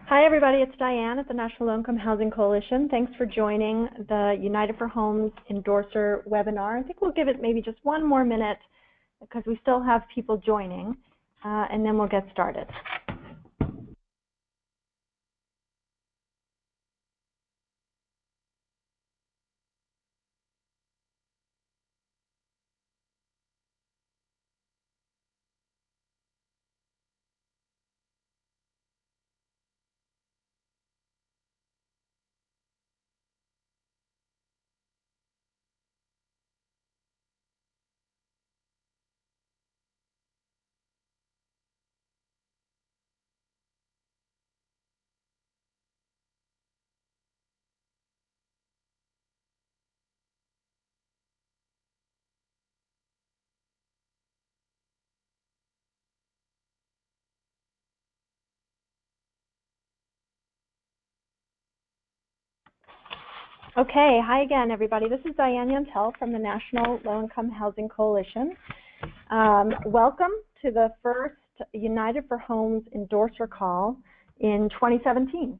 Hi, everybody. It's Diane at the National Low Income Housing Coalition. Thanks for joining the United for Homes endorser webinar. I think we'll give it maybe just one more minute because we still have people joining, and then we'll get started. Okay, hi again, everybody. This is Diane Yantel from the National Low Income Housing Coalition. Welcome to the first United for Homes endorser call in 2017.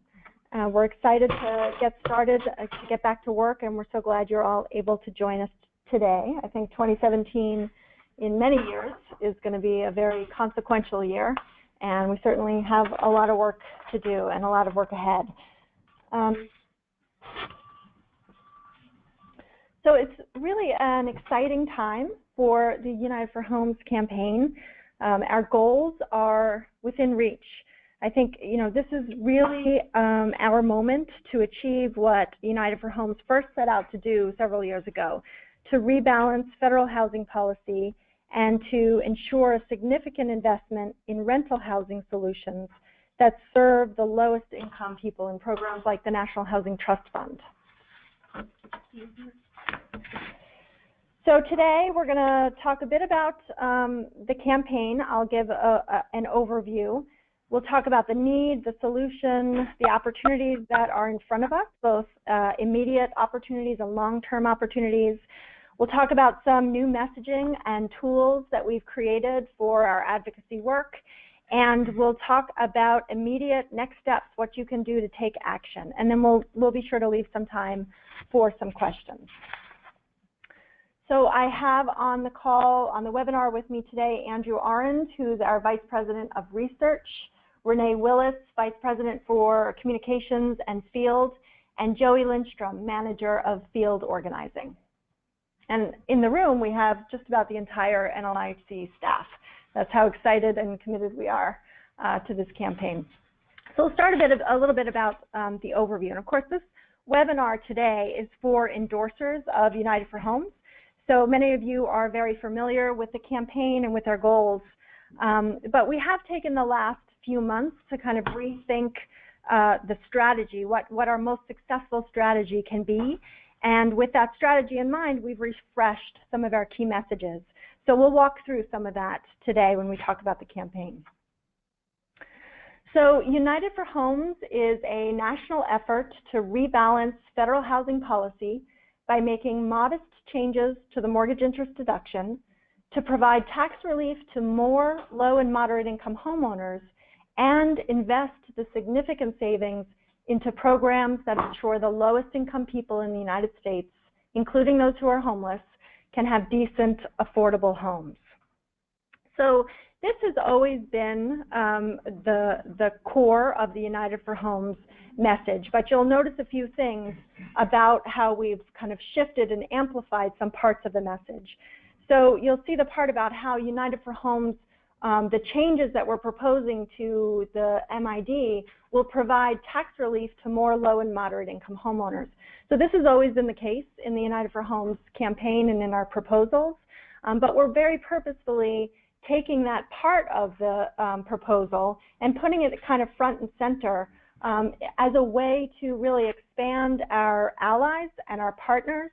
We're excited to get started, to get back to work, and we're so glad you're all able to join us today. I think 2017 in many years is going to be a very consequential year, and we certainly have a lot of work to do and a lot of work ahead. So it's really an exciting time for the United for Homes campaign. Our goals are within reach. I think, this is really our moment to achieve what United for Homes first set out to do several years ago, to rebalance federal housing policy and to ensure a significant investment in rental housing solutions that serve the lowest income people in programs like the National Housing Trust Fund. So today we're going to talk a bit about the campaign. I'll give an overview. We'll talk about the need, the solution, the opportunities that are in front of us, both immediate opportunities and long-term opportunities. We'll talk about some new messaging and tools that we've created for our advocacy work. And we'll talk about immediate next steps, what you can do to take action. And then we'll be sure to leave some time for some questions. So I have on the call, on the webinar with me today, Andrew Arend, who's our Vice President of Research, Renee Willis, Vice President for Communications and Field, and Joey Lindstrom, Manager of Field Organizing. And in the room, we have just about the entire NLIHC staff. That's how excited and committed we are to this campaign. So we'll start a little bit about the overview. And of course, this webinar today is for endorsers of United for Homes. So many of you are very familiar with the campaign and with our goals. But we have taken the last few months to kind of rethink the strategy, what our most successful strategy can be. And with that strategy in mind, we've refreshed some of our key messages. So we'll walk through some of that today when we talk about the campaign. So United for Homes is a national effort to rebalance federal housing policy by making modest changes to the mortgage interest deduction, to provide tax relief to more low and moderate income homeowners, and invest the significant savings into programs that ensure the lowest income people in the United States, including those who are homeless, can have decent, affordable homes. So this has always been the core of the United for Homes message, but you'll notice a few things about how we've kind of shifted and amplified some parts of the message. So you'll see the part about how United for Homes, the changes that we're proposing to the MID will provide tax relief to more low and moderate income homeowners. So this has always been the case in the United for Homes campaign and in our proposals, but we're very purposefully taking that part of the proposal and putting it kind of front and center as a way to really expand our allies and our partners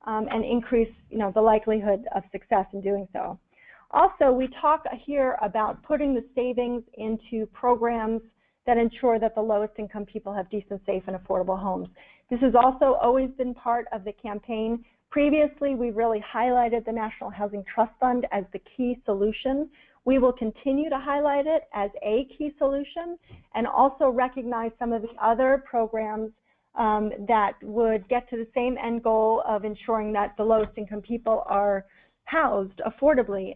and increase, the likelihood of success in doing so. Also, we talk here about putting the savings into programs that ensure that the lowest income people have decent, safe, and affordable homes. This has also always been part of the campaign. Previously, we really highlighted the National Housing Trust Fund as the key solution. We will continue to highlight it as a key solution and also recognize some of the other programs that would get to the same end goal of ensuring that the lowest income people are housed affordably.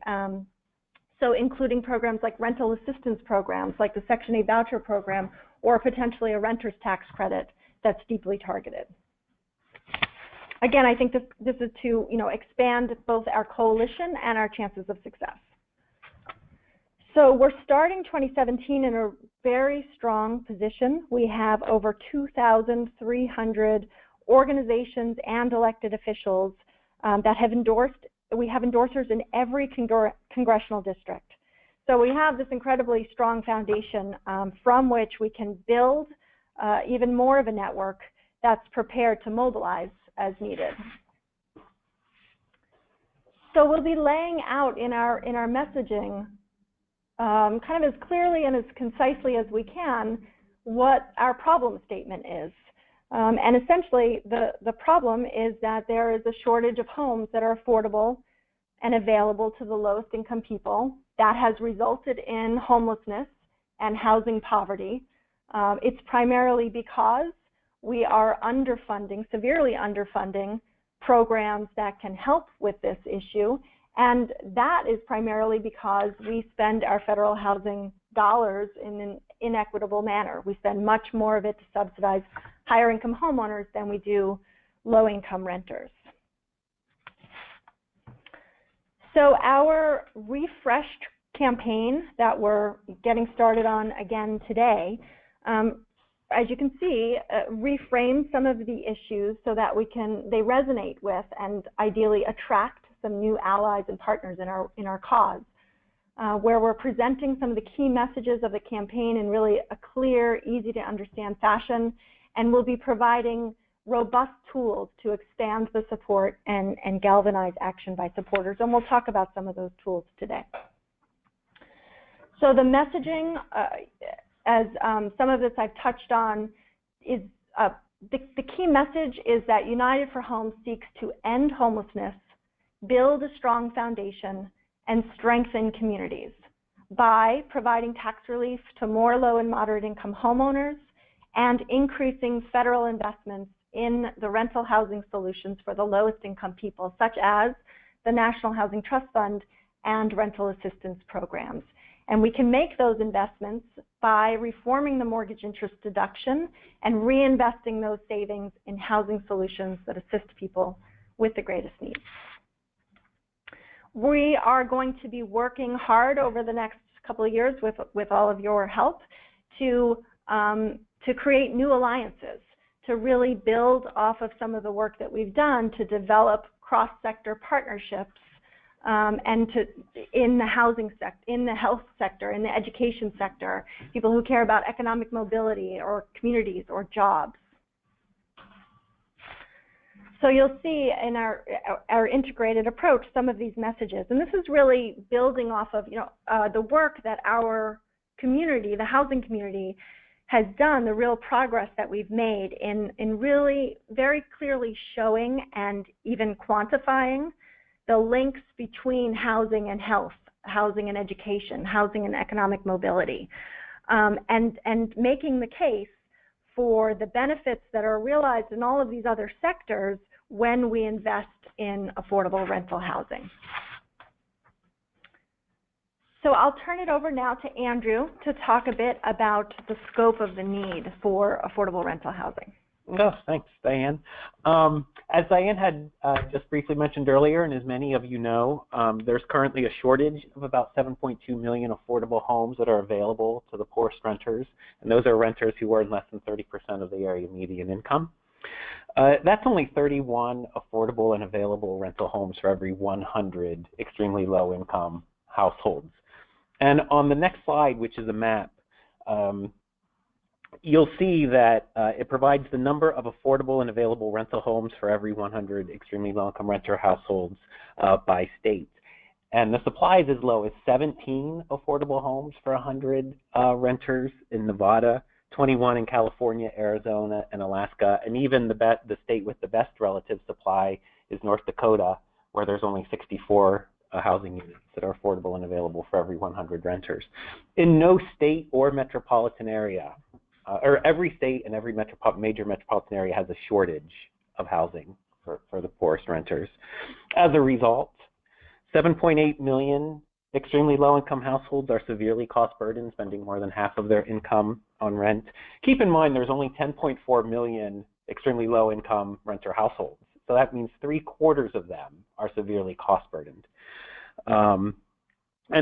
So including programs like rental assistance programs, like the Section 8 voucher program, or potentially a renter's tax credit that's deeply targeted. Again, I think this is to expand both our coalition and our chances of success. So we're starting 2017 in a very strong position. We have over 2,300 organizations and elected officials that have endorsed. We have endorsers in every congressional district. So we have this incredibly strong foundation from which we can build even more of a network that's prepared to mobilize as needed. So we'll be laying out in our messaging kind of as clearly and as concisely as we can what our problem statement is. And essentially, the problem is that there is a shortage of homes that are affordable and available to the lowest income people. That has resulted in homelessness and housing poverty. It's primarily because we are underfunding, severely underfunding programs that can help with this issue. And that is primarily because we spend our federal housing dollars in an inequitable manner. We spend much more of it to subsidize higher income homeowners than we do low income renters. So our refreshed campaign that we're getting started on again today, as you can see, reframe some of the issues so that they resonate with and ideally attract some new allies and partners in our cause, where we're presenting some of the key messages of the campaign in really a clear, easy to understand fashion, and we'll be providing robust tools to expand the support and galvanize action by supporters, and we'll talk about some of those tools today. So the messaging, as some of this I've touched on, is the key message is that United for Homes seeks to end homelessness, build a strong foundation, and strengthen communities by providing tax relief to more low and moderate income homeowners and increasing federal investments in the rental housing solutions for the lowest income people, such as the National Housing Trust Fund and rental assistance programs. And we can make those investments by reforming the mortgage interest deduction and reinvesting those savings in housing solutions that assist people with the greatest needs. We are going to be working hard over the next couple of years with all of your help to create new alliances, to really build off of some of the work that we've done to develop cross-sector partnerships and in the housing sector, in the health sector, in the education sector, people who care about economic mobility or communities or jobs. So you'll see in our integrated approach some of these messages, and this is really building off of the work that our community, the housing community, has done, the real progress that we've made in really very clearly showing and even quantifying the links between housing and health, housing and education, housing and economic mobility, and making the case for the benefits that are realized in all of these other sectors when we invest in affordable rental housing. So I'll turn it over now to Andrew to talk a bit about the scope of the need for affordable rental housing. Oh, thanks, Diane. As Diane had just briefly mentioned earlier, and as many of you know, there's currently a shortage of about 7.2 million affordable homes that are available to the poorest renters, and those are renters who earn less than 30% of the area median income. That's only 31 affordable and available rental homes for every 100 extremely low income households. And on the next slide, which is a map, you'll see that it provides the number of affordable and available rental homes for every 100 extremely low-income renter households by state. And the supply is as low as 17 affordable homes for 100 renters in Nevada, 21 in California, Arizona, and Alaska, and even the state with the best relative supply is North Dakota, where there's only 64 housing units that are affordable and available for every 100 renters. In no state or metropolitan area, or every state and every major metropolitan area has a shortage of housing for the poorest renters. As a result, 7.8 million extremely low-income households are severely cost-burdened, spending more than half of their income on rent. Keep in mind there's only 10.4 million extremely low-income renter households. So that means 3/4 of them are severely cost-burdened. And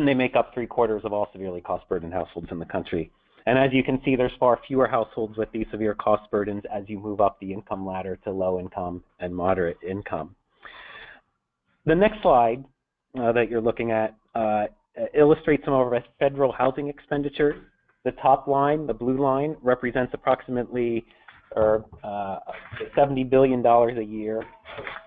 they make up 3/4 of all severely cost-burdened households in the country. And as you can see, there's far fewer households with these severe cost burdens as you move up the income ladder to low income and moderate income. The next slide that you're looking at illustrates some of our federal housing expenditures. The top line, the blue line, represents approximately $70 billion a year,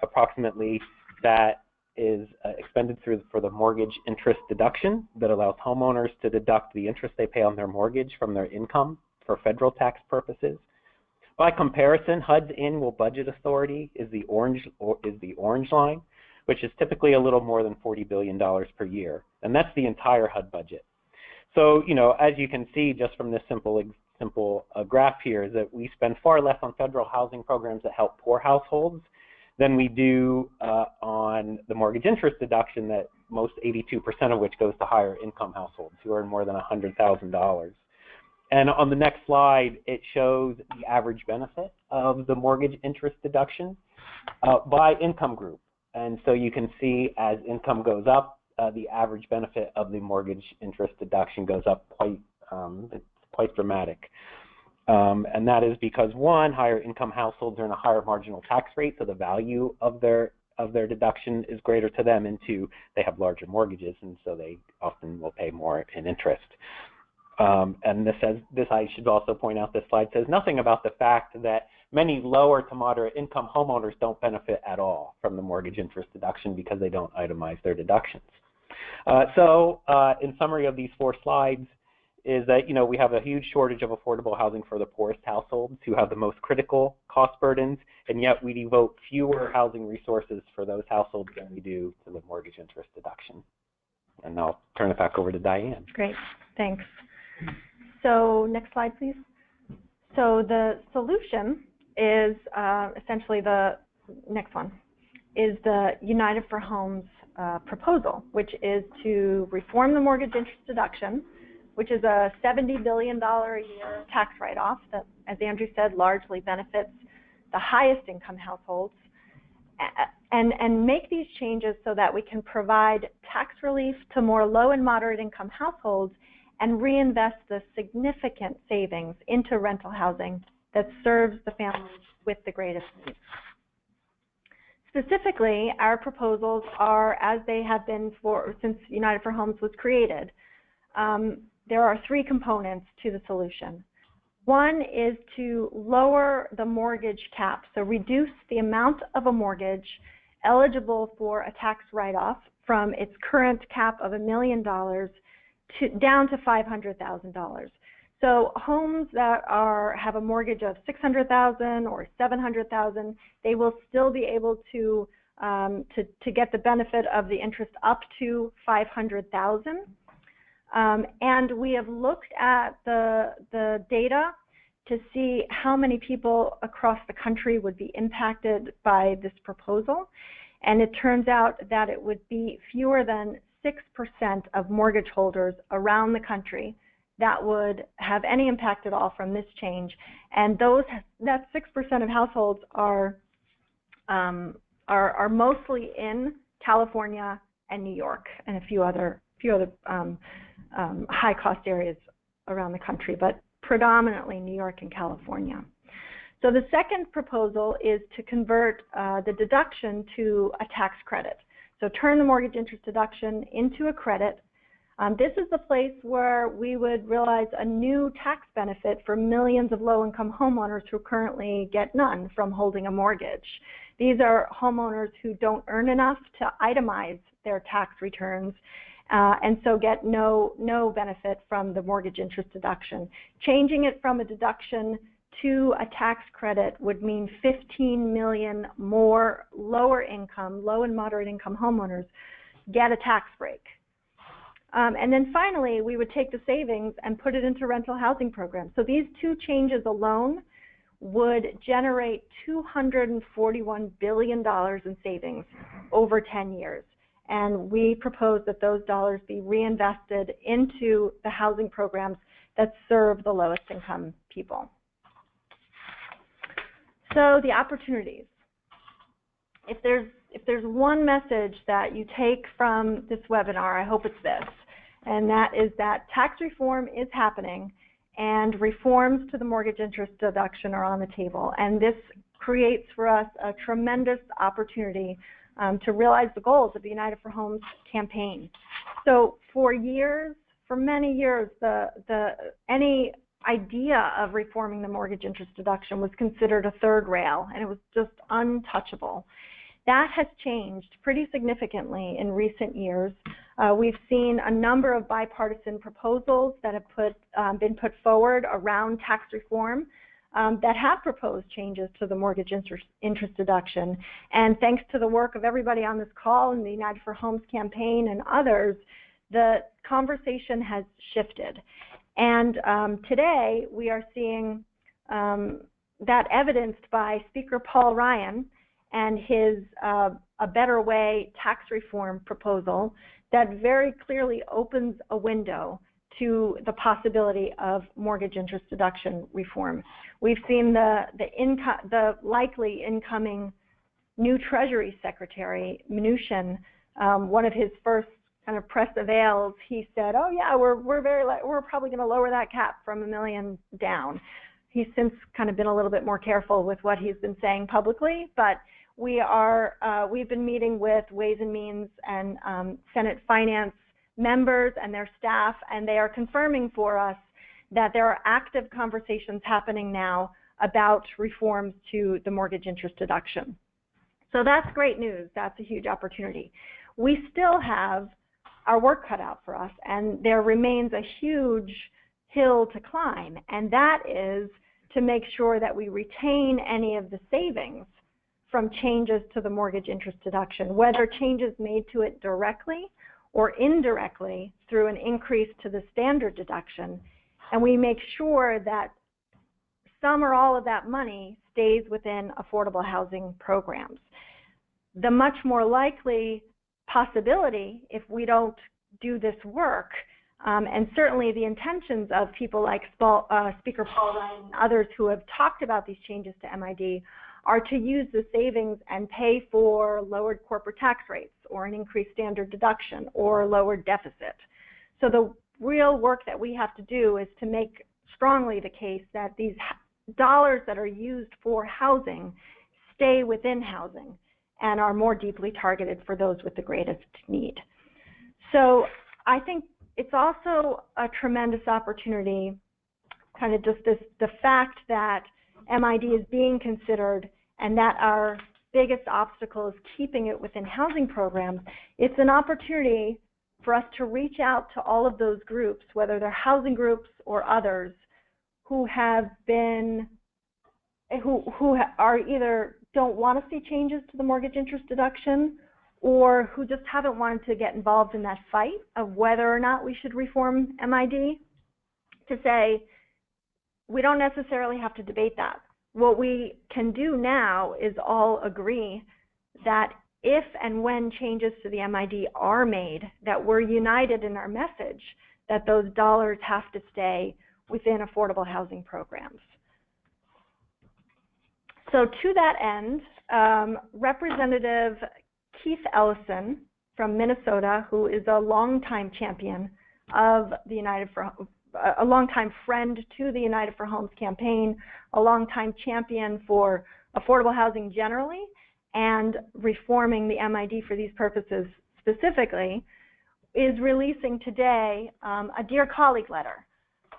approximately, that is expended for the mortgage interest deduction that allows homeowners to deduct the interest they pay on their mortgage from their income for federal tax purposes. By comparison, HUD's annual budget authority is the orange line, which is typically a little more than $40 billion per year, and that's the entire HUD budget. So, as you can see just from this simple graph here, is that we spend far less on federal housing programs that help poor households than we do on the mortgage interest deduction, that most 82% of which goes to higher income households who earn more than $100,000. And on the next slide, it shows the average benefit of the mortgage interest deduction by income group. And so you can see as income goes up, the average benefit of the mortgage interest deduction goes up quite dramatic. And that is because, one, higher income households earn a higher marginal tax rate, so the value of their deduction is greater to them, and two, they have larger mortgages, and so they often will pay more in interest. And this I should also point out, this slide says nothing about the fact that many lower to moderate income homeowners don't benefit at all from the mortgage interest deduction because they don't itemize their deductions. So in summary of these 4 slides, is that we have a huge shortage of affordable housing for the poorest households who have the most critical cost burdens, and yet we devote fewer housing resources for those households than we do to the mortgage interest deduction. And I'll turn it back over to Diane. Great, thanks. So next slide, please. So the solution is essentially the next one is the United for Homes proposal, which is to reform the mortgage interest deduction, which is a $70 billion a year tax write-off that, as Andrew said, largely benefits the highest income households, and make these changes so that we can provide tax relief to more low and moderate income households and reinvest the significant savings into rental housing that serves the families with the greatest needs. Specifically, our proposals are as they have been since United for Homes was created. There are 3 components to the solution. One is to lower the mortgage cap, so reduce the amount of a mortgage eligible for a tax write-off from its current cap of $1 million down to $500,000. So homes that have a mortgage of $600,000 or $700,000, they will still be able to get the benefit of the interest up to $500,000. And we have looked at the data to see how many people across the country would be impacted by this proposal. And it turns out that it would be fewer than 6% of mortgage holders around the country that would have any impact at all from this change. And that 6% of households are mostly in California and New York and a few other high-cost areas around the country, but predominantly New York and California. So the second proposal is to convert the deduction to a tax credit. So turn the mortgage interest deduction into a credit. This is the place where we would realize a new tax benefit for millions of low-income homeowners who currently get none from holding a mortgage. These are homeowners who don't earn enough to itemize their tax returns, and so get no benefit from the mortgage interest deduction. Changing it from a deduction to a tax credit would mean 15 million more low and moderate income homeowners get a tax break. And then finally, we would take the savings and put it into rental housing programs. So these two changes alone would generate $241 billion in savings over 10 years. And we propose that those dollars be reinvested into the housing programs that serve the lowest income people. So the opportunities. If there's one message that you take from this webinar, I hope it's this, and that is that tax reform is happening and reforms to the mortgage interest deduction are on the table. And this creates for us a tremendous opportunity to realize the goals of the United for Homes campaign. So for years, for many years, any idea of reforming the mortgage interest deduction was considered a third rail, and it was just untouchable. That has changed pretty significantly in recent years. We've seen a number of bipartisan proposals that have been put forward around tax reform that have proposed changes to the mortgage interest deduction. And thanks to the work of everybody on this call and the United for Homes campaign and others, the conversation has shifted. And today we are seeing that evidenced by Speaker Paul Ryan and his A Better Way tax reform proposal that very clearly opens a window to the possibility of mortgage interest deduction reform. We've seen the likely incoming new Treasury Secretary, Mnuchin, one of his first kind of press avails, he said, "Oh yeah, we're probably going to lower that cap from $1 million down." He's since kind of been a little bit more careful with what he's been saying publicly, but we've been meeting with Ways and Means and Senate Finance members and their staff, and they are confirming for us that there are active conversations happening now about reforms to the mortgage interest deduction. So that's great news. That's a huge opportunity. We still have our work cut out for us, and there remains a huge hill to climb, and that is to make sure that we retain any of the savings from changes to the mortgage interest deduction, whether changes made to it directly or indirectly through an increase to the standard deduction, and we make sure that some or all of that money stays within affordable housing programs. The much more likely possibility, if we don't do this work, and certainly the intentions of people like Speaker Paul Ryan and others who have talked about these changes to MID, are to use the savings and pay for lowered corporate tax rates or an increased standard deduction or lowered deficit. So the real work that we have to do is to make strongly the case that these dollars that are used for housing stay within housing and are more deeply targeted for those with the greatest need. So I think it's also a tremendous opportunity, kind of just the fact that MID is being considered and that our biggest obstacle is keeping it within housing programs. It's an opportunity for us to reach out to all of those groups, whether they're housing groups or others, who have been, who are either don't want to see changes to the mortgage interest deduction, or who just haven't wanted to get involved in that fight of whether or not we should reform MID, to say, we don't necessarily have to debate that. What we can do now is all agree that if and when changes to the MID are made, that we're united in our message that those dollars have to stay within affordable housing programs. So to that end, Representative Keith Ellison from Minnesota, who is a longtime champion of the a longtime friend to the United for Homes campaign, a longtime champion for affordable housing generally, and reforming the MID for these purposes specifically, is releasing today a Dear Colleague letter.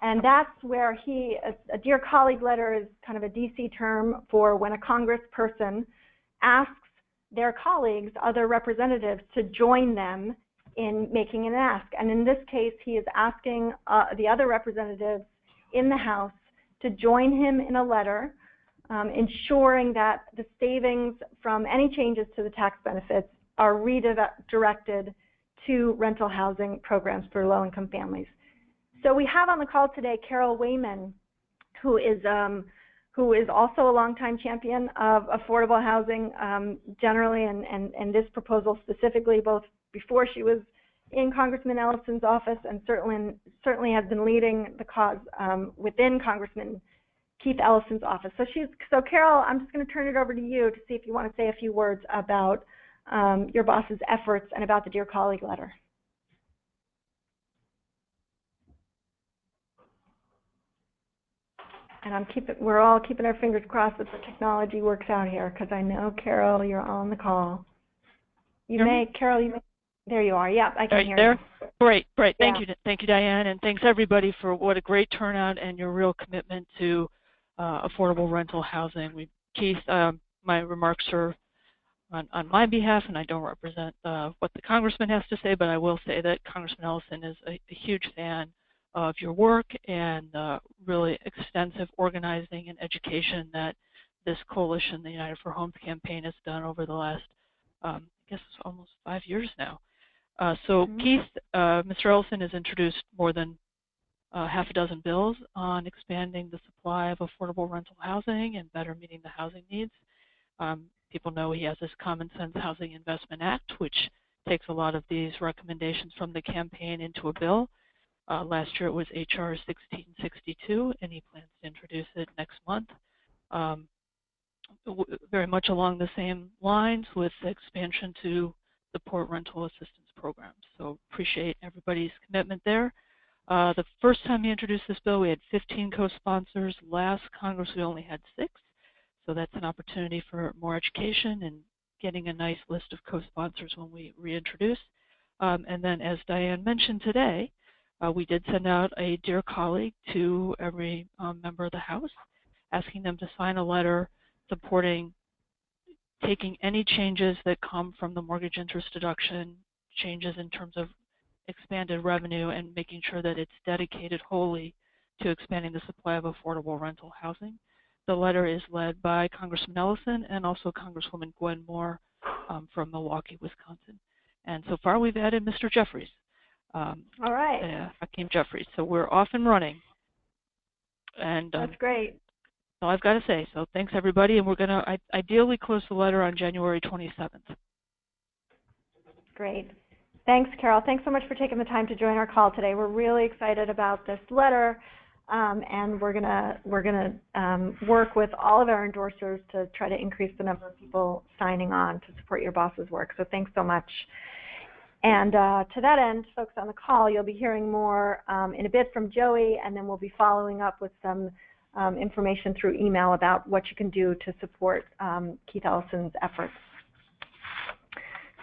And that's where a Dear Colleague letter is kind of a DC term for when a congressperson asks their colleagues, other representatives, to join them in making an ask. And in this case, he is asking the other representatives in the House to join him in a letter ensuring that the savings from any changes to the tax benefits are redirected to rental housing programs for low-income families. So we have on the call today Carol Wayman, who is also a longtime champion of affordable housing generally, and this proposal specifically, both before she was in Congressman Ellison's office and certainly has been leading the cause within Congressman Keith Ellison's office. So Carol, I'm just going to turn it over to you to see if you want to say a few words about your boss's efforts and about the Dear Colleague letter. And we're all keeping our fingers crossed that the technology works out here, because I know, Carol, you're on the call. Carol, there you are. Yeah, I can hear you. Great. Yeah. Thank you, Diane, and thanks everybody for what a great turnout and your real commitment to affordable rental housing. Keith, my remarks are on my behalf, and I don't represent what the congressman has to say, but I will say that Congressman Ellison is a huge fan of your work and really extensive organizing and education that this coalition, the United for Homes campaign, has done over the last, I guess, almost 5 years now. Keith, Mr. Ellison has introduced more than half a dozen bills on expanding the supply of affordable rental housing and better meeting the housing needs. People know he has this Common Sense Housing Investment Act, which takes a lot of these recommendations from the campaign into a bill. Last year it was HR 1662, and he plans to introduce it next month. Very much along the same lines with expansion to support rental assistance programs. So appreciate everybody's commitment there. The first time he introduced this bill, we had 15 co-sponsors. Last Congress, we only had 6. So that's an opportunity for more education and getting a nice list of co-sponsors when we reintroduce. And then, as Diane mentioned today, we did send out a Dear Colleague to every member of the House, asking them to sign a letter supporting taking any changes that come from the mortgage interest deduction, changes in terms of expanded revenue, and making sure that it's dedicated wholly to expanding the supply of affordable rental housing. The letter is led by Congressman Ellison and also Congresswoman Gwen Moore from Milwaukee, Wisconsin. And so far we've added Mr. Jeffries. All right. Hakeem Jeffries. So we're off and running. And that's great. That's all I've got to say. So thanks, everybody. And we're going to ideally close the letter on January 27th. Great. Thanks, Carol. Thanks so much for taking the time to join our call today. We're really excited about this letter, and we're gonna work with all of our endorsers to try to increase the number of people signing on to support your boss's work. So thanks so much. And to that end, folks on the call, you'll be hearing more in a bit from Joey, and then we'll be following up with some information through email about what you can do to support Keith Ellison's efforts.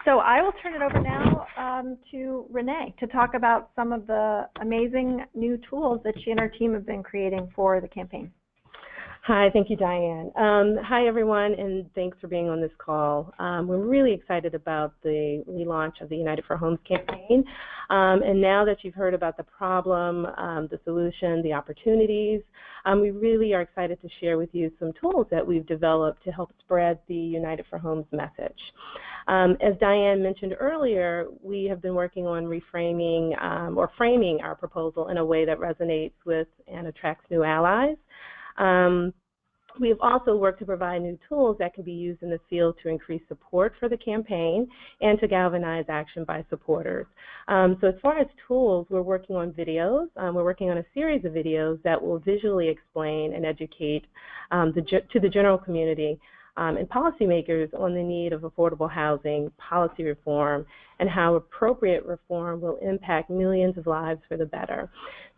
So I will turn it over now to Renee to talk about some of the amazing new tools that she and her team have been creating for the campaign. Hi, thank you, Diane. Hi, everyone, and thanks for being on this call. We're really excited about the relaunch of the United for Homes campaign. And now that you've heard about the problem, the solution, the opportunities, we really are excited to share with you some tools that we've developed to help spread the United for Homes message. As Diane mentioned earlier, we have been working on reframing or framing our proposal in a way that resonates with and attracts new allies. We have also worked to provide new tools that can be used in the field to increase support for the campaign and to galvanize action by supporters. So as far as tools, we're working on videos. We're working on a series of videos that will visually explain and educate to the general community and policymakers on the need of affordable housing, policy reform, and how appropriate reform will impact millions of lives for the better.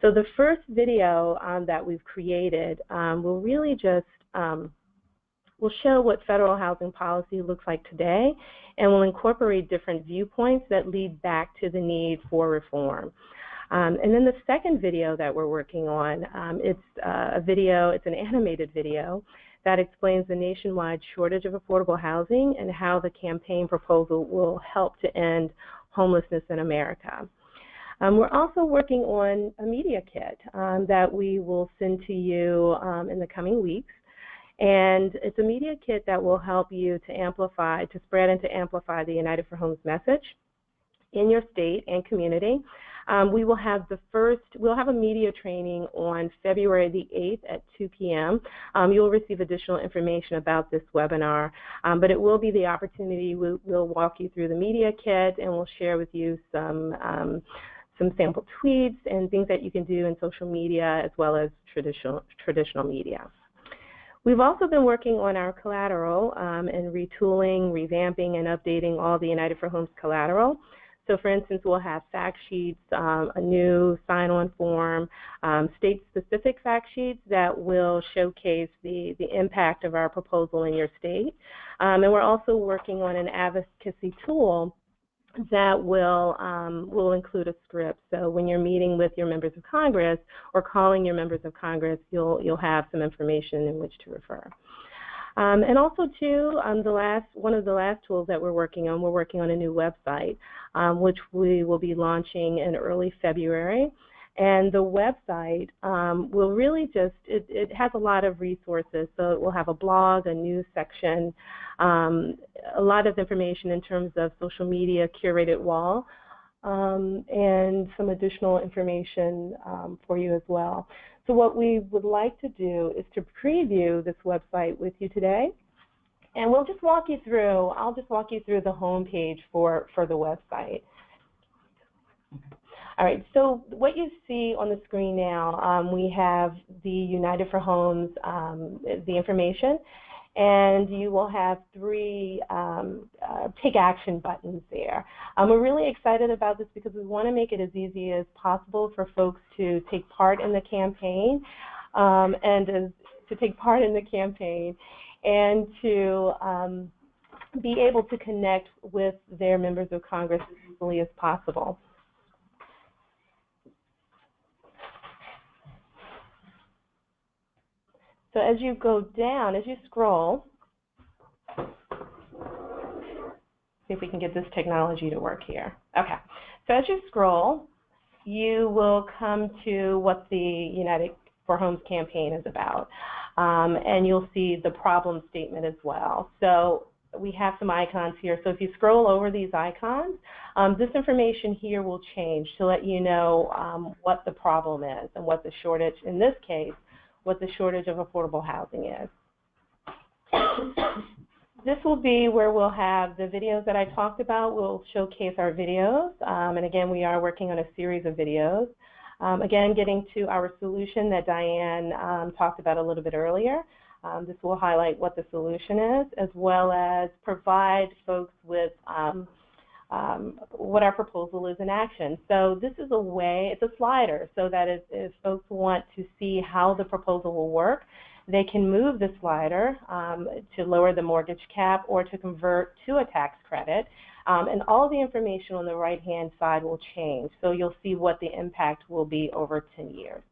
So the first video that we've created will really just will show what federal housing policy looks like today, and will incorporate different viewpoints that lead back to the need for reform. And then the second video that we're working on, it's an animated video that explains the nationwide shortage of affordable housing and how the campaign proposal will help to end homelessness in America. We're also working on a media kit that we will send to you in the coming weeks. And it's a media kit that will help you to amplify, to spread and to amplify the United for Homes message. in your state and community. We'll have a media training on February the 8th at 2 p.m. You'll receive additional information about this webinar, but it will be the opportunity. We'll walk you through the media kit, and we'll share with you some sample tweets and things that you can do in social media as well as traditional media. We've also been working on our collateral and retooling, revamping, and updating all the United for Homes collateral. So, for instance, we'll have fact sheets, a new sign-on form, state-specific fact sheets that will showcase the impact of our proposal in your state. And we're also working on an advocacy tool that will include a script. So when you're meeting with your members of Congress or calling your members of Congress, you'll have some information in which to refer. And also, too, one of the last tools that we're working on a new website, which we will be launching in early February. And the website will really it has a lot of resources. So it will have a blog, a news section, a lot of information in terms of social media, curated wall, and some additional information for you as well. So what we would like to do is to preview this website with you today. And I'll just walk you through the home page for the website. All right, so what you see on the screen now, we have the United for Homes, the information, and you will have 3 take action buttons there. We're really excited about this because we want to make it as easy as possible for folks to take part in the campaign, and to be able to connect with their members of Congress as easily as possible. So as you go down, as you scroll, see if we can get this technology to work here. Okay, so as you scroll, you will come to what the United for Homes campaign is about, and you'll see the problem statement as well. So we have some icons here. So if you scroll over these icons, this information here will change to let you know what the problem is and what the shortage, in this case, what the shortage of affordable housing is. This will be where we'll have the videos that I talked about. We'll showcase our videos, and again, we are working on a series of videos. Again, getting to our solution that Diane talked about a little bit earlier. This will highlight what the solution is, as well as provide folks with what our proposal is in action. So this is it's a slider, so that if folks want to see how the proposal will work, they can move the slider to lower the mortgage cap or to convert to a tax credit. And all the information on the right-hand side will change. So you'll see what the impact will be over 10 years.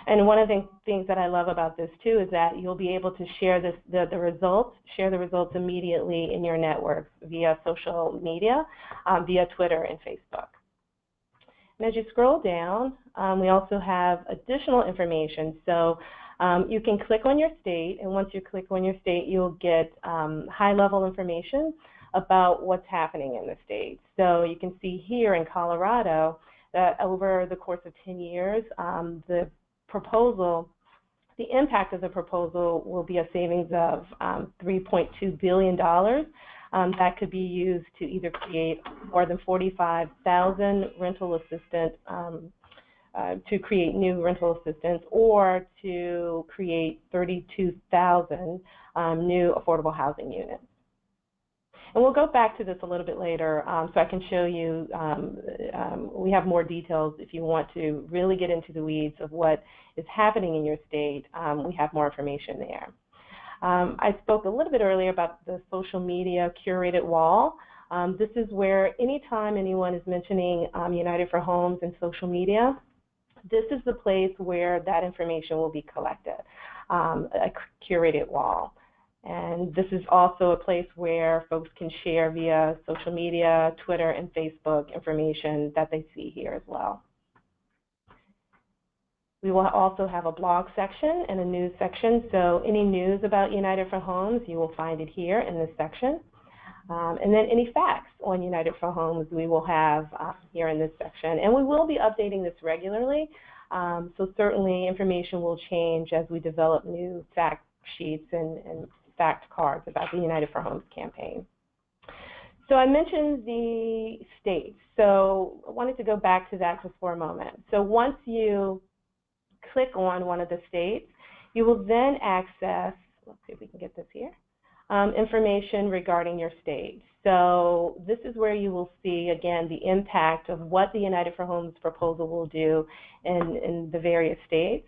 And one of the things that I love about this too is that you'll be able to share the results immediately in your networks via social media, via Twitter and Facebook. And as you scroll down, we also have additional information. So you can click on your state, and once you click on your state, you'll get high-level information about what's happening in the state. So you can see here in Colorado that over the course of 10 years, the impact of the proposal will be a savings of $3.2 billion. That could be used to either create more than 45,000 rental assistants, to create new rental assistants, or to create 32,000 new affordable housing units. And we'll go back to this a little bit later, so I can show you, we have more details if you want to really get into the weeds of what is happening in your state. We have more information there. I spoke a little bit earlier about the social media curated wall. This is where anytime anyone is mentioning United for Homes in social media, this is the place where that information will be collected, a curated wall. And this is also a place where folks can share via social media, Twitter, and Facebook information that they see here as well. We will also have a blog section and a news section. So any news about United for Homes, you will find it here in this section. And then any facts on United for Homes we will have here in this section. And we will be updating this regularly, so certainly information will change as we develop new fact sheets and fact cards about the United for Homes campaign. So I mentioned the states, so I wanted to go back to that just for a moment. So once you click on one of the states, you will then access, let's see if we can get this here, information regarding your state. So this is where you will see, again, the impact of what the United for Homes proposal will do in the various states.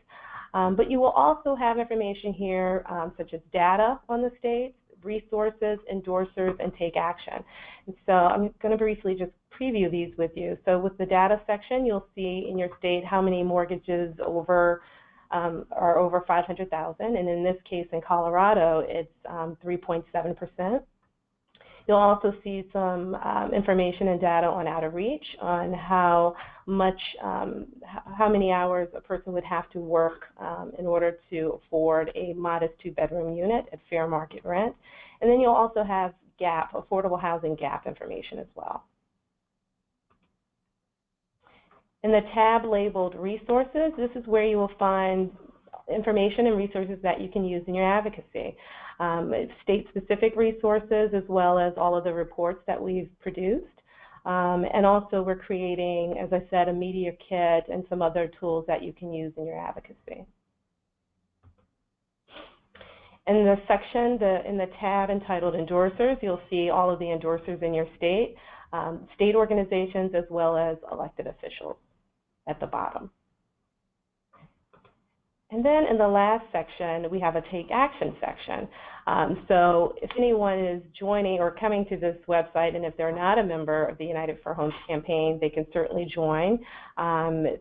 But you will also have information here such as data on the states, resources, endorsers, and take action. And so I'm going to briefly just preview these with you. So with the data section, you'll see in your state how many mortgages are over 500,000, and in this case in Colorado, it's 3.7%. You'll also see some information and data on out of reach, on how many hours a person would have to work in order to afford a modest 2-bedroom unit at fair market rent. And then you'll also have gap, affordable housing gap information as well. In the tab labeled resources, this is where you will find information and resources that you can use in your advocacy. State-specific resources, as well as all of the reports that we've produced. And also we're creating, as I said, a media kit and some other tools that you can use in your advocacy. In the section, in the tab entitled Endorsers, you'll see all of the endorsers in your state, state organizations, as well as elected officials at the bottom. And then in the last section, we have a Take Action section. So if anyone is joining or coming to this website, and if they're not a member of the United for Homes campaign, they can certainly join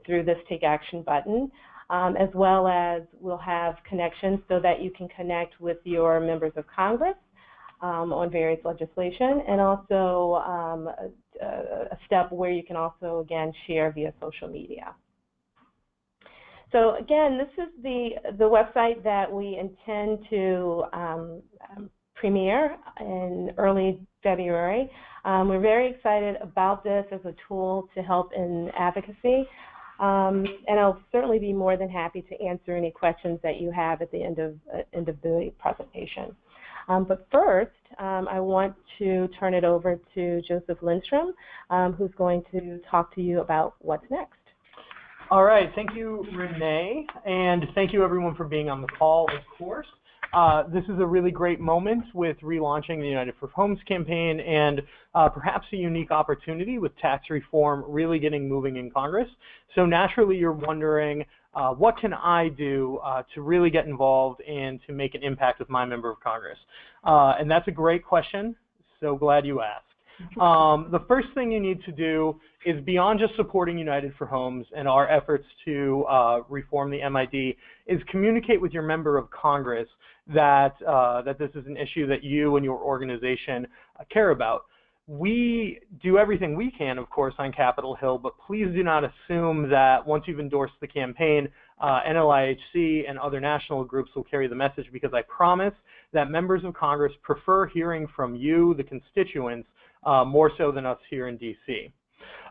through this Take Action button, as well as we'll have connections so that you can connect with your members of Congress on various legislation, and also a step where you can also, again, share via social media. So again, this is the website that we intend to premiere in early February. We're very excited about this as a tool to help in advocacy, and I'll certainly be more than happy to answer any questions that you have at the end of the presentation. But first, I want to turn it over to Joseph Lindstrom, who's going to talk to you about what's next. All right, thank you, Renee, and thank you everyone for being on the call, of course. This is a really great moment with relaunching the United for Homes campaign, and perhaps a unique opportunity with tax reform really getting moving in Congress. So naturally you're wondering, what can I do to really get involved and to make an impact with my member of Congress? And that's a great question, so glad you asked. The first thing you need to do is, beyond just supporting United for Homes and our efforts to reform the MID, is communicate with your member of Congress that this is an issue that you and your organization care about. We do everything we can, of course, on Capitol Hill, but please do not assume that once you've endorsed the campaign, NLIHC and other national groups will carry the message, because I promise that members of Congress prefer hearing from you, the constituents, more so than us here in DC.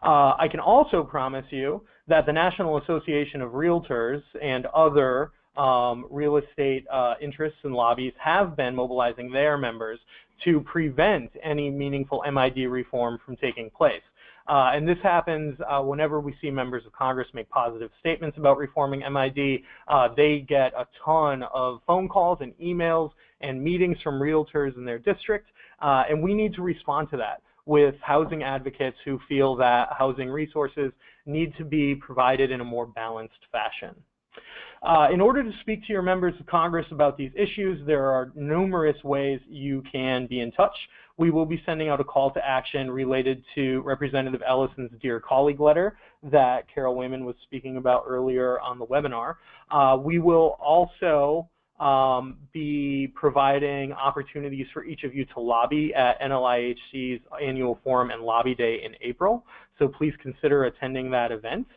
I can also promise you that the National Association of Realtors and other real estate interests and lobbies have been mobilizing their members to prevent any meaningful MID reform from taking place. And this happens whenever we see members of Congress make positive statements about reforming MID. They get a ton of phone calls and emails and meetings from realtors in their district, and we need to respond to that with housing advocates who feel that housing resources need to be provided in a more balanced fashion. In order to speak to your members of Congress about these issues, there are numerous ways you can be in touch. We will be sending out a call to action related to Representative Ellison's Dear Colleague letter that Carol Wayman was speaking about earlier on the webinar. We will also be providing opportunities for each of you to lobby at NLIHC's annual forum and lobby day in April. So please consider attending that event.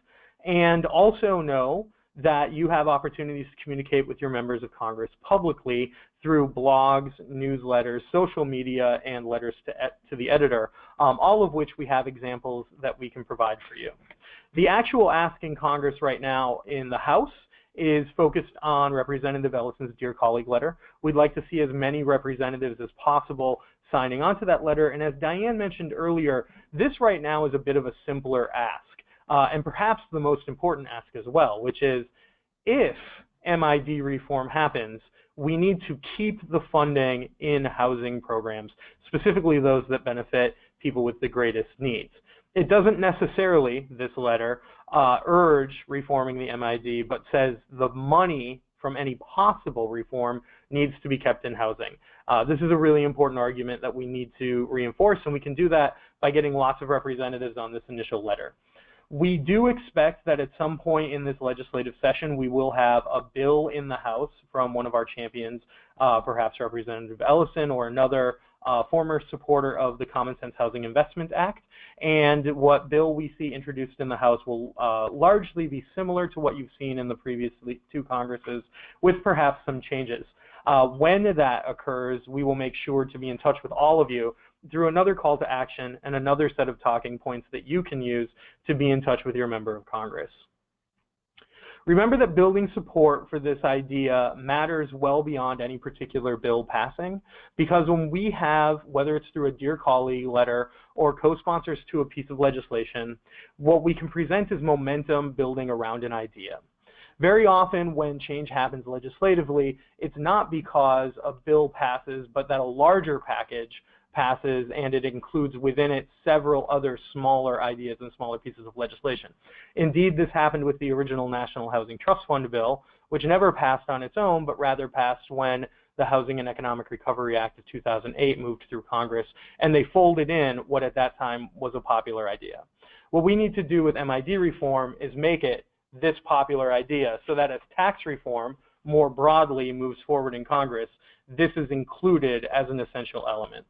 And also know that you have opportunities to communicate with your members of Congress publicly through blogs, newsletters, social media, and letters to the editor, all of which we have examples that we can provide for you. The actual ask in Congress right now in the House is focused on Representative Ellison's Dear Colleague letter. We'd like to see as many representatives as possible signing on to that letter, and as Diane mentioned earlier, this right now is a bit of a simpler ask, and perhaps the most important ask as well, which is if MID reform happens, we need to keep the funding in housing programs, specifically those that benefit people with the greatest needs. It doesn't necessarily, this letter, urge reforming the MID, but says the money from any possible reform needs to be kept in housing. This is a really important argument that we need to reinforce, and we can do that by getting lots of representatives on this initial letter. We do expect that at some point in this legislative session, we will have a bill in the House from one of our champions, perhaps Representative Ellison or another former supporter of the Common Sense Housing Investment Act. And what bill we see introduced in the House will largely be similar to what you've seen in the previous two Congresses, with perhaps some changes. When that occurs, we will make sure to be in touch with all of you through another call to action and another set of talking points that you can use to be in touch with your member of Congress. Remember that building support for this idea matters well beyond any particular bill passing, because when we have, whether it's through a Dear Colleague letter or co-sponsors to a piece of legislation, what we can present is momentum building around an idea. Very often when change happens legislatively, it's not because a bill passes, but that a larger package passes and it includes within it several other smaller ideas and smaller pieces of legislation. Indeed, this happened with the original National Housing Trust Fund bill, which never passed on its own, but rather passed when the Housing and Economic Recovery Act of 2008 moved through Congress, and they folded in what at that time was a popular idea. What we need to do with MID reform is make it this popular idea so that as tax reform more broadly moves forward in Congress, this is included as an essential element.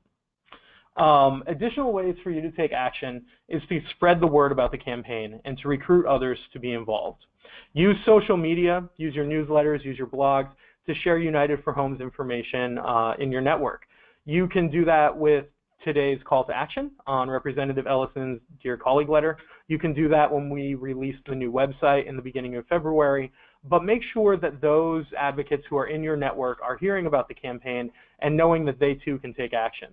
Additional ways for you to take action is to spread the word about the campaign and to recruit others to be involved. Use social media, use your newsletters, use your blogs to share United for Homes information in your network. You can do that with today's call to action on Representative Ellison's Dear Colleague letter. You can do that when we release the new website in the beginning of February, but make sure that those advocates who are in your network are hearing about the campaign and knowing that they too can take action.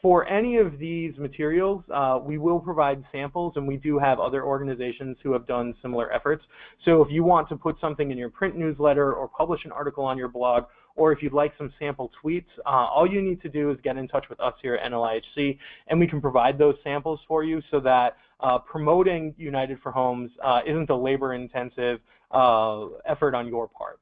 For any of these materials, we will provide samples, and we do have other organizations who have done similar efforts. So if you want to put something in your print newsletter or publish an article on your blog, or if you'd like some sample tweets, all you need to do is get in touch with us here at NLIHC, and we can provide those samples for you so that promoting United for Homes isn't a labor-intensive effort on your part.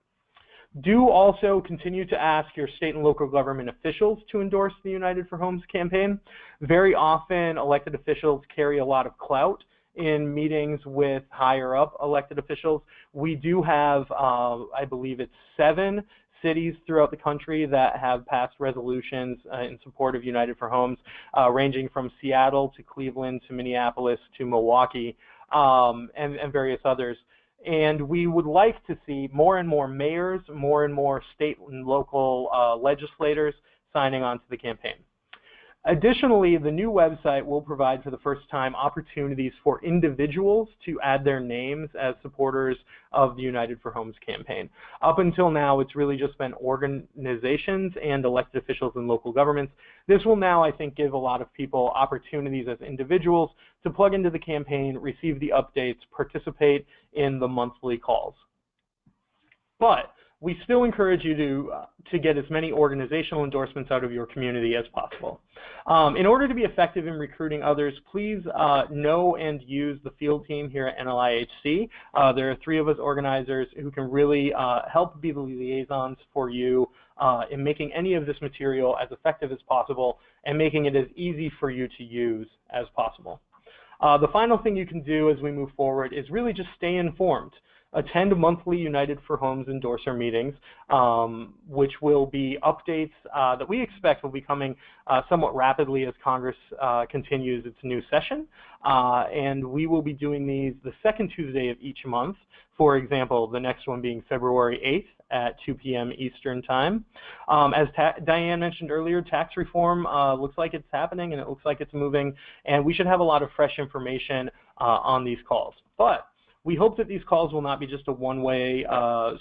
Do also continue to ask your state and local government officials to endorse the United for Homes campaign. Very often, elected officials carry a lot of clout in meetings with higher up elected officials. We do have, I believe it's 7 cities throughout the country that have passed resolutions in support of United for Homes, ranging from Seattle to Cleveland to Minneapolis to Milwaukee and various others. And we would like to see more and more mayors, more and more state and local legislators signing on to the campaign. Additionally, the new website will provide for the first time opportunities for individuals to add their names as supporters of the United for Homes campaign. Up until now, it's really just been organizations and elected officials in local governments. This will now, I think, give a lot of people opportunities as individuals to plug into the campaign, receive the updates, participate in the monthly calls. But we still encourage you to get as many organizational endorsements out of your community as possible. In order to be effective in recruiting others, please know and use the field team here at NLIHC. There are 3 of us organizers who can really help be the liaisons for you in making any of this material as effective as possible and making it as easy for you to use as possible. The final thing you can do as we move forward is really just stay informed. attend monthly United for Homes endorser meetings, which will be updates that we expect will be coming somewhat rapidly as Congress continues its new session. And we will be doing these the second Tuesday of each month. For example, the next one being February 8th at 2 p.m. Eastern Time. As Diane mentioned earlier, tax reform looks like it's happening and it looks like it's moving, and we should have a lot of fresh information on these calls. But we hope that these calls will not be just a one-way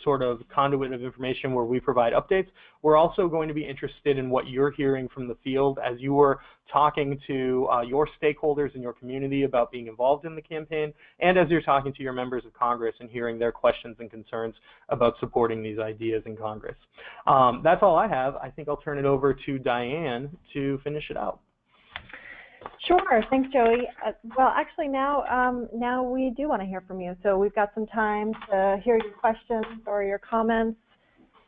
sort of conduit of information where we provide updates. We're also going to be interested in what you're hearing from the field as you were talking to your stakeholders in your community about being involved in the campaign, and as you're talking to your members of Congress and hearing their questions and concerns about supporting these ideas in Congress. That's all I have. I think I'll turn it over to Diane to finish it out. Sure, thanks, Joey. Well, actually, now we do want to hear from you. So we've got some time to hear your questions or your comments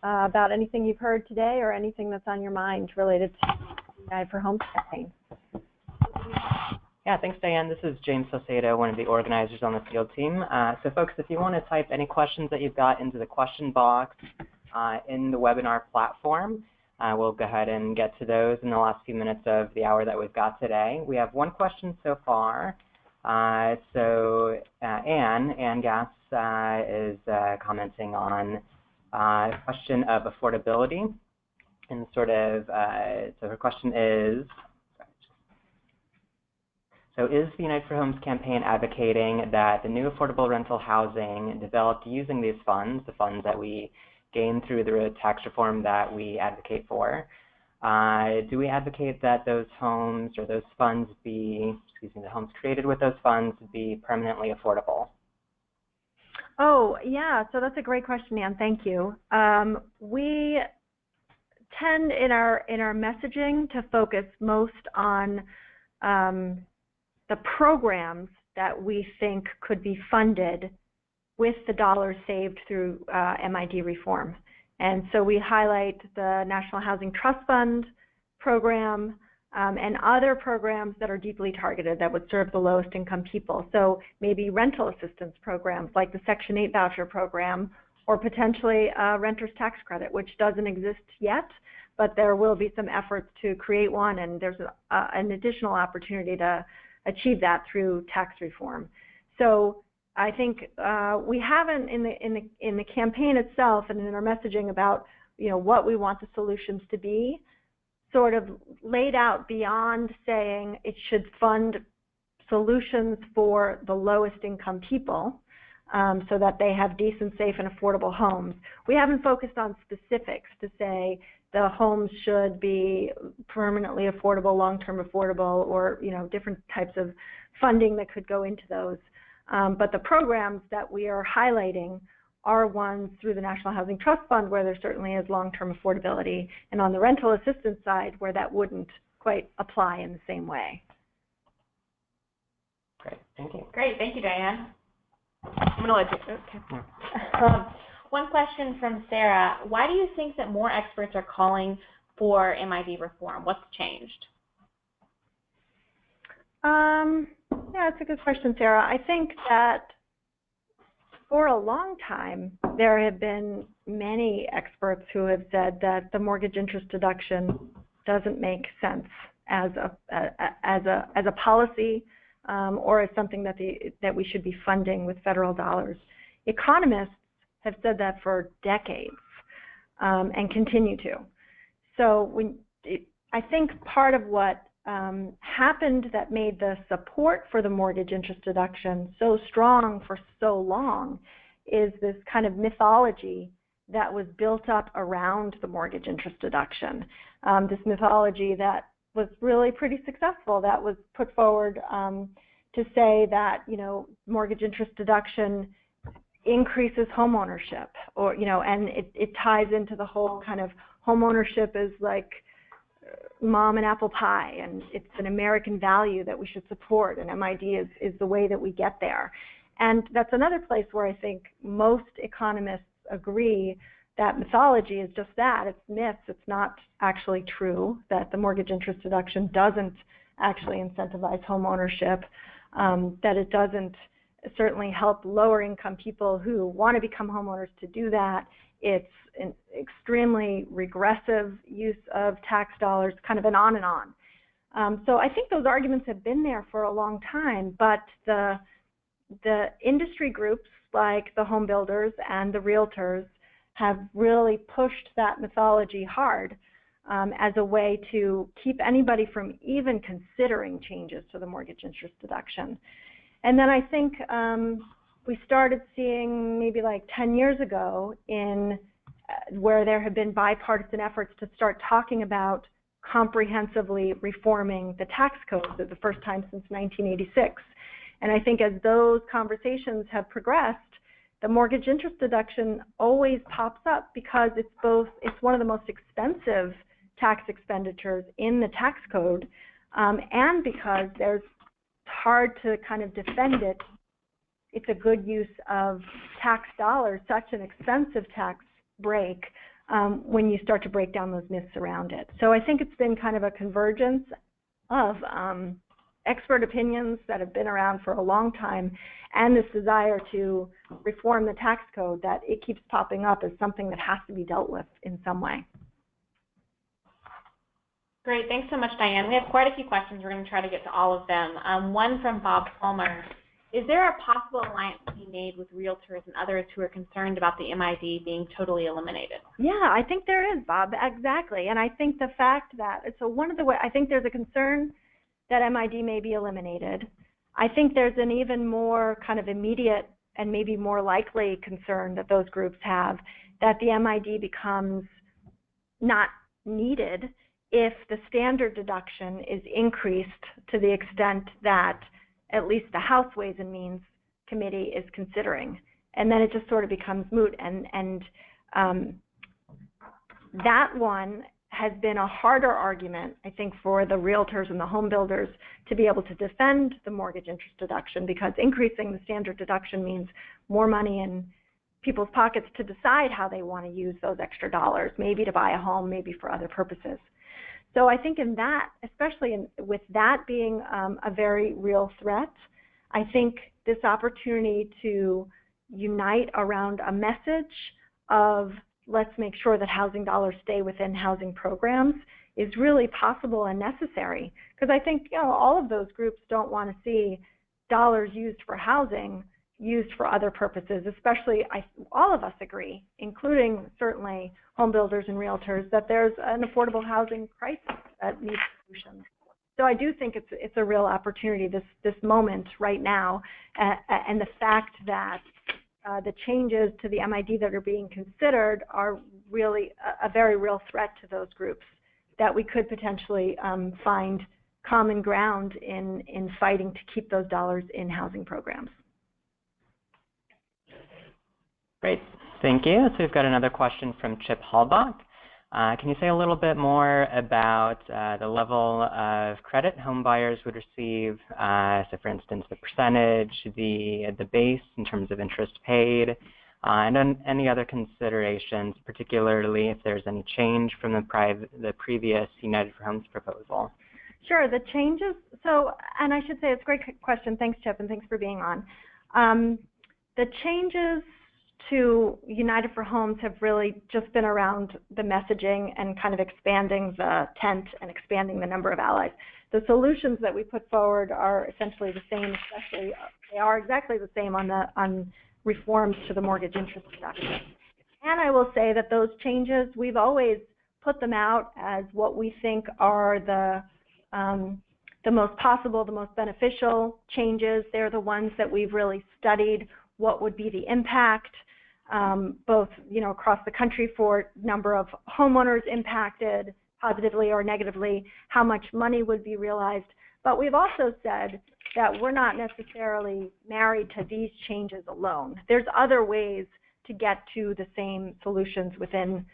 about anything you've heard today or anything that's on your mind related to the United for Homes campaign. Yeah, thanks, Diane. This is James Salcedo, one of the organizers on the field team. So, folks, if you want to type any questions that you've got into the question box in the webinar platform, we'll go ahead and get to those in the last few minutes of the hour that we've got today. We have one question so far. Ann Gass is commenting on a question of affordability. And sort of, so her question is, so is the Unite for Homes campaign advocating that the new affordable rental housing developed using these funds, the funds that we gained through the tax reform that we advocate for, do we advocate that those homes or those funds be, the homes created with those funds be permanently affordable? Oh, yeah, so that's a great question, Ann. Thank you. We tend in our messaging to focus most on the programs that we think could be funded with the dollars saved through MID reform. And so we highlight the National Housing Trust Fund program and other programs that are deeply targeted that would serve the lowest income people. So maybe rental assistance programs like the Section 8 voucher program, or potentially a renter's tax credit, which doesn't exist yet, but there will be some efforts to create one, and there's an additional opportunity to achieve that through tax reform. So I think we haven't in the campaign itself and in our messaging about what we want the solutions to be, sort of laid out beyond saying it should fund solutions for the lowest income people so that they have decent, safe, and affordable homes. We haven't focused on specifics to say the homes should be permanently affordable, long-term affordable, or different types of funding that could go into those. But the programs that we are highlighting are ones through the National Housing Trust Fund where there certainly is long-term affordability, and on the rental assistance side where that wouldn't quite apply in the same way. Great, thank you. Great, thank you, Diane. I'm going to let you. Okay. One question from Sarah. Why do you think that more experts are calling for MID reform? What's changed? Yeah, that's a good question, Sarah. I think that for a long time, there have been many experts who have said that the mortgage interest deduction doesn't make sense as a policy or as something that we should be funding with federal dollars. Economists have said that for decades and continue to. So I think part of what happened that made the support for the mortgage interest deduction so strong for so long is this kind of mythology that was built up around the mortgage interest deduction. This mythology that was really pretty successful, that was put forward to say that mortgage interest deduction increases home ownership, or and it ties into the whole kind of home ownership is like mom and apple pie, and it's an American value that we should support, and MID is the way that we get there. And that's another place where I think most economists agree that mythology is just that. It's myths. It's not actually true that the mortgage interest deduction doesn't actually incentivize home ownership, that it doesn't certainly help lower income people who want to become homeowners to do that. It's an extremely regressive use of tax dollars, kind of an on and on. So I think those arguments have been there for a long time, but the industry groups like the home builders and the realtors have really pushed that mythology hard as a way to keep anybody from even considering changes to the mortgage interest deduction. And then I think we started seeing maybe like 10 years ago where there have been bipartisan efforts to start talking about comprehensively reforming the tax code for the first time since 1986. And I think as those conversations have progressed, the mortgage interest deduction always pops up because it's one of the most expensive tax expenditures in the tax code, and because it's hard to kind of defend it. It's a good use of tax dollars, such an expensive tax break, when you start to break down those myths around it. So I think it's been kind of a convergence of expert opinions that have been around for a long time and this desire to reform the tax code that it keeps popping up as something that has to be dealt with in some way. Great, thanks so much, Diane. We have quite a few questions. We're going to try to get to all of them. One from Bob Palmer. Is there a possible alliance to be made with realtors and others who are concerned about the MID being totally eliminated? Yeah, I think there is, Bob, exactly. And I think the fact that, so one of the ways, I think there's a concern that MID may be eliminated. I think there's an even more kind of immediate and maybe more likely concern that those groups have that the MID becomes not needed if the standard deduction is increased to the extent that at least the House Ways and Means Committee is considering. And then it just sort of becomes moot. And that one has been a harder argument, I think, for the realtors and the home builders to be able to defend the mortgage interest deduction, because increasing the standard deduction means more money in people's pockets to decide how they want to use those extra dollars, maybe to buy a home, maybe for other purposes. So I think in that, especially with that being a very real threat, I think this opportunity to unite around a message of let's make sure that housing dollars stay within housing programs is really possible and necessary. Because I think all of those groups don't want to see dollars used for housing used for other purposes, especially all of us agree, including certainly home builders and realtors, that there's an affordable housing crisis that needs solutions. So I do think it's a real opportunity, this moment right now, and the fact that the changes to the MID that are being considered are really a very real threat to those groups, that we could potentially find common ground in fighting to keep those dollars in housing programs. Great, thank you. So we've got another question from Chip Halbach. Can you say a little bit more about the level of credit home buyers would receive? So for instance, the percentage, the base in terms of interest paid, and then any other considerations, particularly if there's any change from the previous United for Homes proposal. Sure, the changes, so, and I should say it's a great question. Thanks, Chip, and thanks for being on. The changes to United for Homes have really just been around the messaging and kind of expanding the tent and expanding the number of allies. The solutions that we put forward are essentially the same, especially they are exactly the same on reforms to the mortgage interest deduction. And I will say that those changes, we've always put them out as what we think are the most possible, the most beneficial changes. They're the ones that we've really studied what would be the impact, both across the country for number of homeowners impacted positively or negatively, how much money would be realized. But we've also said that we're not necessarily married to these changes alone. There's other ways to get to the same solutions within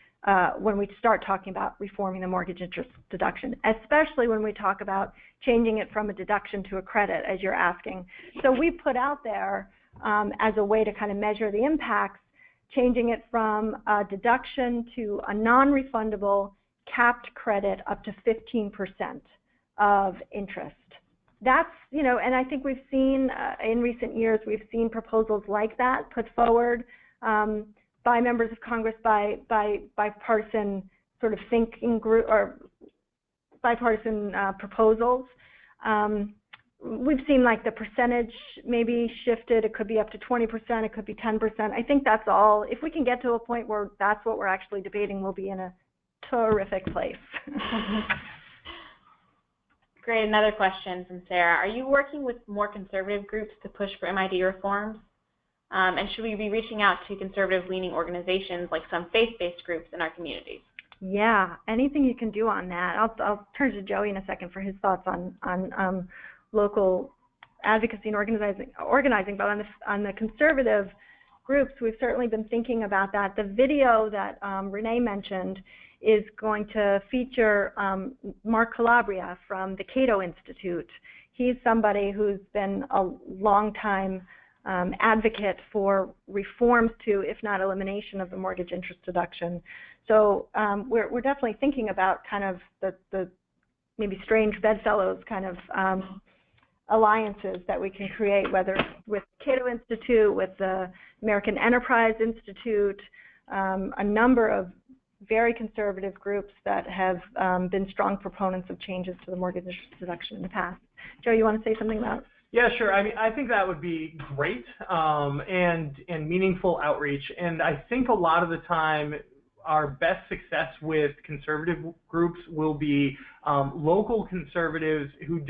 when we start talking about reforming the mortgage interest deduction, especially when we talk about changing it from a deduction to a credit, as you're asking. So we put out there as a way to kind of measure the impacts, changing it from a deduction to a non-refundable capped credit up to 15% of interest. that's, you know, and I think we've seen in recent years, we've seen proposals like that put forward by members of Congress, by bipartisan sort of thinking group or bipartisan proposals. We've seen like the percentage maybe shifted. It could be up to 20%. It could be 10%. I think that's all. If we can get to a point where that's what we're actually debating, we'll be in a terrific place. Great. Another question from Sarah. Are you working with more conservative groups to push for MID reforms? And should we be reaching out to conservative-leaning organizations like some faith-based groups in our communities? Yeah, anything you can do on that. I'll turn to Joey in a second for his thoughts on local advocacy and organizing. But on the conservative groups, we've certainly been thinking about that. The video that Renee mentioned is going to feature Mark Calabria from the Cato Institute. He's somebody who's been a long-time advocate for reforms to, if not elimination, of the mortgage interest deduction. So we're definitely thinking about kind of the maybe strange bedfellows kind of alliances that we can create, whether with Cato Institute, with the American Enterprise Institute, a number of very conservative groups that have been strong proponents of changes to the mortgage interest deduction in the past. Joe, you want to say something about? Yeah, sure. I mean, I think that would be great and meaningful outreach. And I think a lot of the time, our best success with conservative groups will be local conservatives who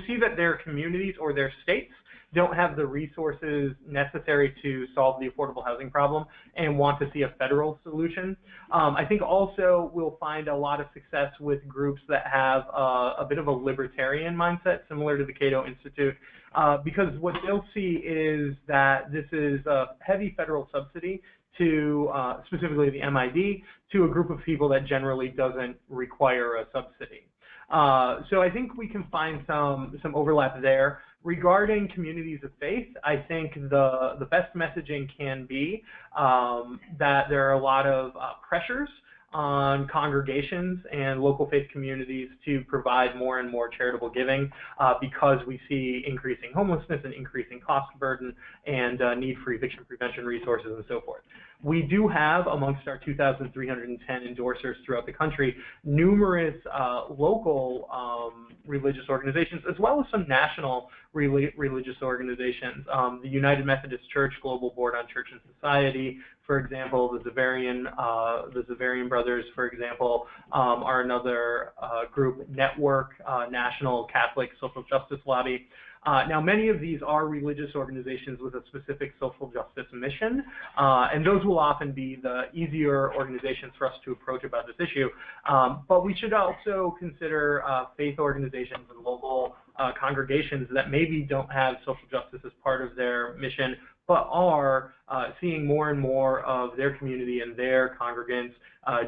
see that their communities or their states don't have the resources necessary to solve the affordable housing problem and want to see a federal solution. I think also we'll find a lot of success with groups that have a bit of a libertarian mindset, similar to the Cato Institute, because what they'll see is that this is a heavy federal subsidy to specifically the MID, to a group of people that generally doesn't require a subsidy. So I think we can find some overlap there. Regarding communities of faith, I think the best messaging can be that there are a lot of pressures on congregations and local faith communities to provide more and more charitable giving because we see increasing homelessness and increasing cost burden and need for eviction prevention resources and so forth. We do have, amongst our 2,310 endorsers throughout the country, numerous local religious organizations, as well as some national religious organizations. The United Methodist Church Global Board on Church and Society, for example, the Zavarian Brothers, for example, are another group. Network, National Catholic Social Justice Lobby. Now, many of these are religious organizations with a specific social justice mission, and those will often be the easier organizations for us to approach about this issue. But we should also consider faith organizations and local congregations that maybe don't have social justice as part of their mission, but are seeing more and more of their community and their congregants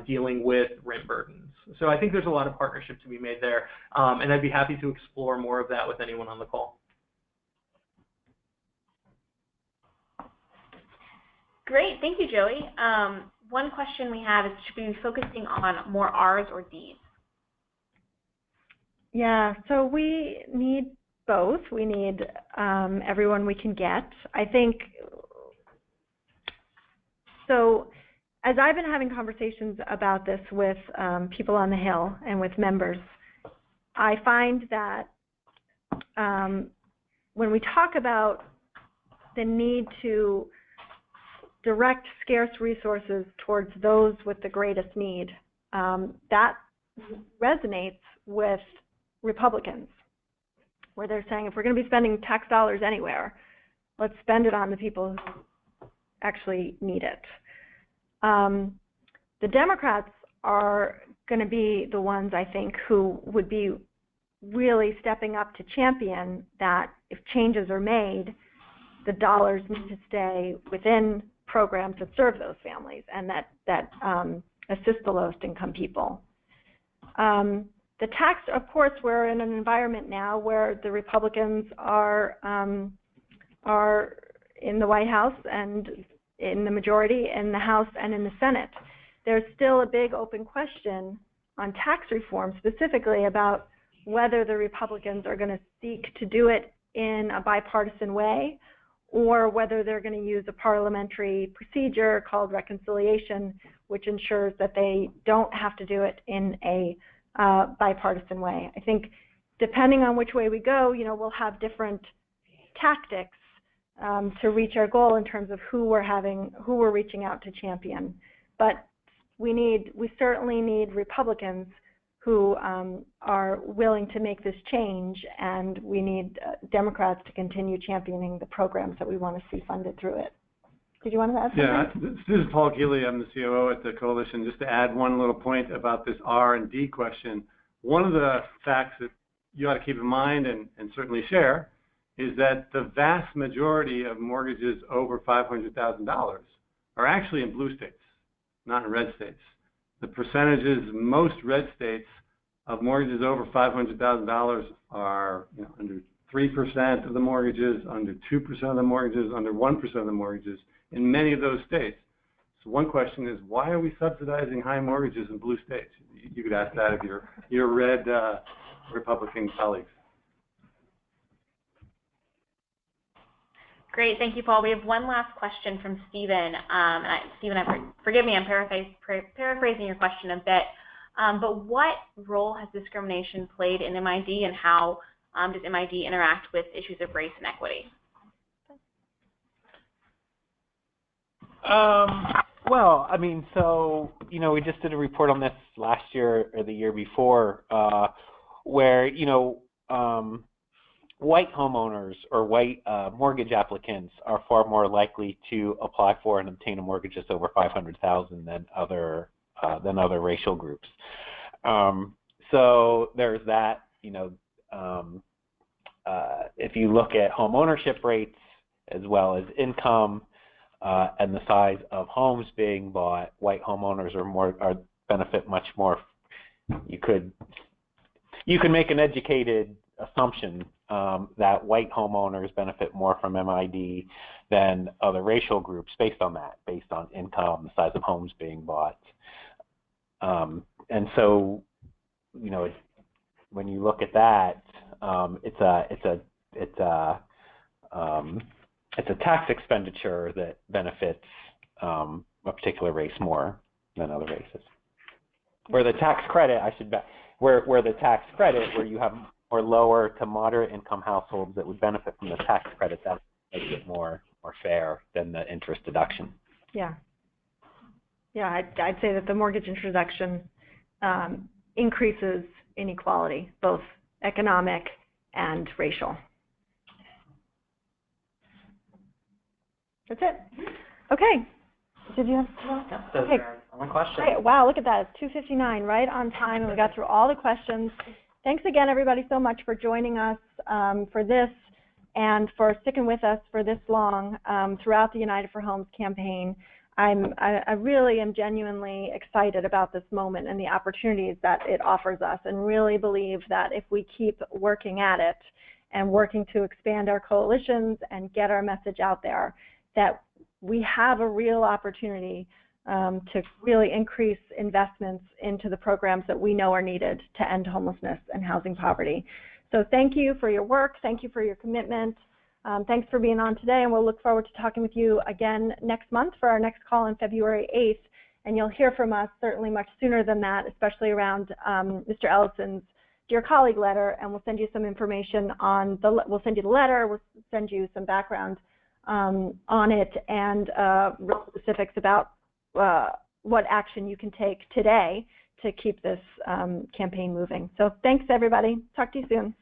dealing with rent burdens. So I think there's a lot of partnership to be made there, and I'd be happy to explore more of that with anyone on the call. Great, thank you, Joey. One question we have is, should we be focusing on more R's or D's? Yeah, so we need both. We need everyone we can get. I think, so as I've been having conversations about this with people on the Hill and with members, I find that when we talk about the need to direct scarce resources towards those with the greatest need, that resonates with Republicans, where they're saying, if we're going to be spending tax dollars anywhere, let's spend it on the people who actually need it. The Democrats are going to be the ones, I think, who would be really stepping up to champion that if changes are made, the dollars need to stay within programs that serve those families and that assist the lowest income people. The tax, of course, we're in an environment now where the Republicans are in the White House and in the majority in the House and in the Senate. There's still a big open question on tax reform, specifically about whether the Republicans are going to seek to do it in a bipartisan way, or whether they're going to use a parliamentary procedure called reconciliation, which ensures that they don't have to do it in a bipartisan way. I think depending on which way we go, we'll have different tactics to reach our goal in terms of who we're reaching out to champion. But we certainly need Republicans who are willing to make this change, and we need Democrats to continue championing the programs that we want to see funded through it. Did you want to add something? Yeah, this is Paul Keeley. I'm the COO at the Coalition. Just to add one little point about this R&D question, one of the facts that you ought to keep in mind and certainly share is that the vast majority of mortgages over $500,000 are actually in blue states, not in red states. The percentages, most red states, of mortgages over $500,000 are under 3% of the mortgages, under 2% of the mortgages, under 1% of the mortgages in many of those states. So one question is, why are we subsidizing high mortgages in blue states? You could ask that of your red Republican colleagues. Great, thank you, Paul. We have one last question from Stephen. Stephen, forgive me, I'm paraphrasing your question a bit. But what role has discrimination played in MID, and how does MID interact with issues of race and equity? Well, I mean, so, we just did a report on this last year or the year before where, white homeowners or white mortgage applicants are far more likely to apply for and obtain a mortgage just over $500,000 than other racial groups. So there's that. If you look at home ownership rates as well as income and the size of homes being bought, white homeowners benefit much more. You could make an educated assumption that white homeowners benefit more from MID than other racial groups based on income, the size of homes being bought. And so, when you look at that, it's a tax expenditure that benefits a particular race more than other races. Where the tax credit, where the tax credit, where you have more lower to moderate income households that would benefit from the tax credit, that makes it more fair than the interest deduction. Yeah. Yeah, I'd say that the mortgage introduction increases inequality, both economic and racial. That's it. Okay. Did you have? Those are one question. Great. Wow, look at that. It's 2:59, right on time, and we got through all the questions. Thanks again, everybody, so much for joining us for this and for sticking with us for this long throughout the United for Homes campaign. I really am genuinely excited about this moment and the opportunities that it offers us, and really believe that if we keep working at it and working to expand our coalitions and get our message out there, that we have a real opportunity to really increase investments into the programs that we know are needed to end homelessness and housing poverty. So thank you for your work. Thank you for your commitment. Thanks for being on today, and we'll look forward to talking with you again next month for our next call on February 8th. And you'll hear from us certainly much sooner than that, especially around Mr. Ellison's Dear Colleague letter, and we'll send you some information on we'll send you the letter, we'll send you some background on it, and real specifics about what action you can take today to keep this campaign moving. So thanks, everybody. Talk to you soon.